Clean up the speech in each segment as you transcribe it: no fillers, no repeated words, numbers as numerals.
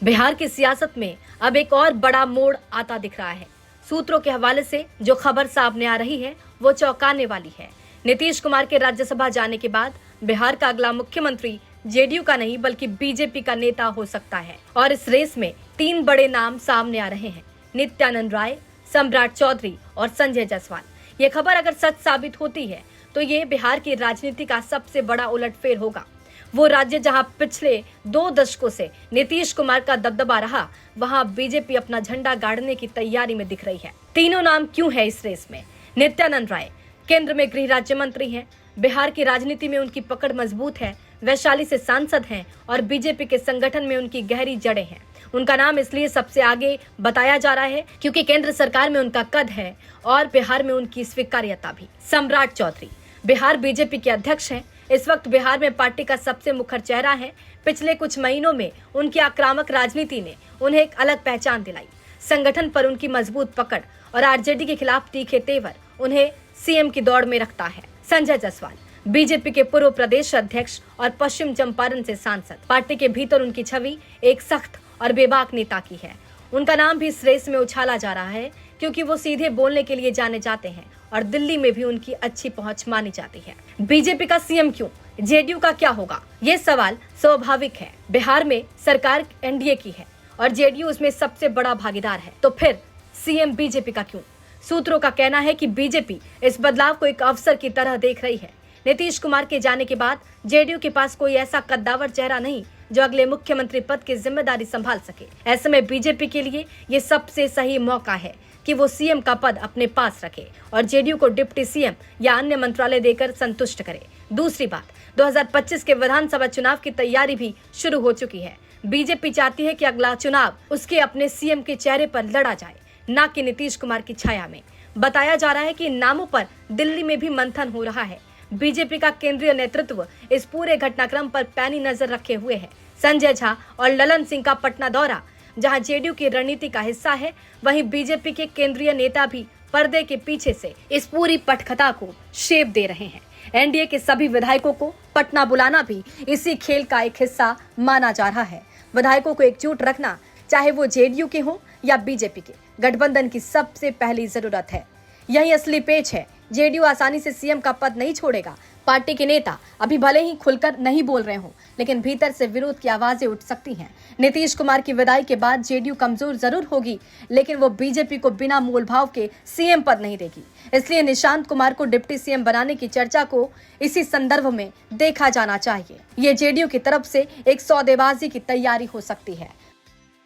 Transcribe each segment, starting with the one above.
बिहार की सियासत में अब एक और बड़ा मोड़ आता दिख रहा है। सूत्रों के हवाले से जो खबर सामने आ रही है वो चौंकाने वाली है। नीतीश कुमार के राज्यसभा जाने के बाद बिहार का अगला मुख्यमंत्री जेडीयू का नहीं बल्कि बीजेपी का नेता हो सकता है और इस रेस में 3 बड़े नाम सामने आ रहे हैं, नित्यानंद राय, सम्राट चौधरी और संजय जायसवाल। ये खबर अगर सच साबित होती है तो ये बिहार की राजनीति का सबसे बड़ा उलटफेर होगा। वो राज्य जहां पिछले 2 दशकों से नीतीश कुमार का दबदबा रहा, वहां बीजेपी अपना झंडा गाड़ने की तैयारी में दिख रही है। तीनों नाम क्यों है इस रेस में? नित्यानंद राय केंद्र में गृह राज्य मंत्री हैं, बिहार की राजनीति में उनकी पकड़ मजबूत है, वैशाली से सांसद हैं और बीजेपी के संगठन में उनकी गहरी जड़ें हैं। उनका नाम इसलिए सबसे आगे बताया जा रहा है क्योंकि केंद्र सरकार में उनका कद है और बिहार में उनकी स्वीकार्यता भी। सम्राट चौधरी बिहार बीजेपी के अध्यक्ष हैं, इस वक्त बिहार में पार्टी का सबसे मुखर चेहरा है। पिछले कुछ महीनों में उनकी आक्रामक राजनीति ने उन्हें एक अलग पहचान दिलाई। संगठन पर उनकी मजबूत पकड़ और आरजेडी के खिलाफ तीखे तेवर उन्हें सीएम की दौड़ में रखता है। संजय जायसवाल बीजेपी के पूर्व प्रदेश अध्यक्ष और पश्चिम चंपारण से सांसद। पार्टी के भीतर उनकी छवि एक सख्त और बेबाक नेता की है। उनका नाम भी इस रेस में उछाला जा रहा है क्योंकि वो सीधे बोलने के लिए जाने जाते हैं और दिल्ली में भी उनकी अच्छी पहुंच मानी जाती है। बीजेपी का सीएम क्यों? जेडीयू का क्या होगा? ये सवाल स्वाभाविक है। बिहार में सरकार एनडीए की है और जेडीयू उसमें सबसे बड़ा भागीदार है, तो फिर सीएम बीजेपी का क्यों? सूत्रों का कहना है कि बीजेपी इस बदलाव को एक अवसर की तरह देख रही है। नीतीश कुमार के जाने के बाद जेडीयू के पास कोई ऐसा कद्दावर चेहरा नहीं जो अगले मुख्यमंत्री पद की जिम्मेदारी संभाल सके। ऐसे में बीजेपी के लिए ये सबसे सही मौका है कि वो सीएम का पद अपने पास रखे और जेडीयू को डिप्टी सीएम या अन्य मंत्रालय देकर संतुष्ट करे। दूसरी बात, 2025 के विधानसभा चुनाव की तैयारी भी शुरू हो चुकी है। बीजेपी चाहती है कि अगला चुनाव उसके अपने सीएम के चेहरे पर लड़ा जाए, न कि नीतीश कुमार की छाया में। बताया जा रहा है कि इन नामों पर दिल्ली में भी मंथन हो रहा है। बीजेपी का केंद्रीय नेतृत्व इस पूरे घटनाक्रम पर पैनी नजर रखे हुए है। संजय झा और ललन सिंह का पटना दौरा जहां जेडीयू की रणनीति का हिस्सा है, वहीं बीजेपी के केंद्रीय नेता भी पर्दे के पीछे से इस पूरी पटकथा को शेप दे रहे हैं। एनडीए के सभी विधायकों को पटना बुलाना भी इसी खेल का एक हिस्सा माना जा रहा है। विधायकों को एकजुट रखना, चाहे वो जेडीयू के हो या बीजेपी के, गठबंधन की सबसे पहली जरूरत है। यही असली पेच है। जेडीयू आसानी से सीएम का पद नहीं छोड़ेगा। पार्टी के नेता अभी भले ही खुलकर नहीं बोल रहे हों, लेकिन भीतर से विरोध की आवाजें उठ सकती हैं। नीतीश कुमार की विदाई के बाद जेडीयू कमजोर जरूर होगी, लेकिन वो बीजेपी को बिना मोल भाव के सीएम पद नहीं देगी। इसलिए निशांत कुमार को डिप्टी सीएम बनाने की चर्चा को इसी संदर्भ में देखा जाना चाहिए। ये जेडीयू की तरफ से एक सौदेबाजी की तैयारी हो सकती है।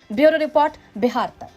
ब्यूरो रिपोर्ट, बिहार तक।